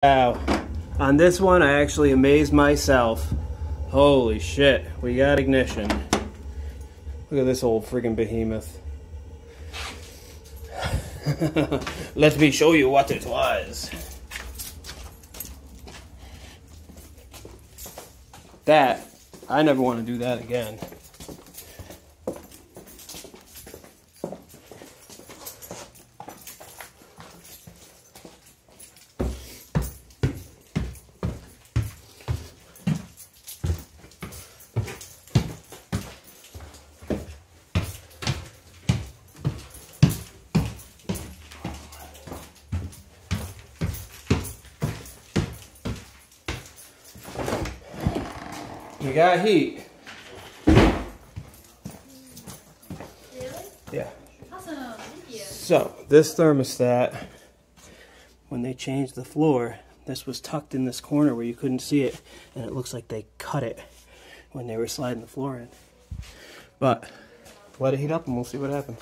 Wow. On this one, I actually amazed myself. Holy shit, we got ignition. Look at this old friggin' behemoth. Let me show you what it was. That, I never want to do that again. We got heat. Really? Yeah. Awesome. Thank you. So, this thermostat, when they changed the floor, this was tucked in this corner where you couldn't see it, and it looks like they cut it when they were sliding the floor in. But, let it heat up and we'll see what happens.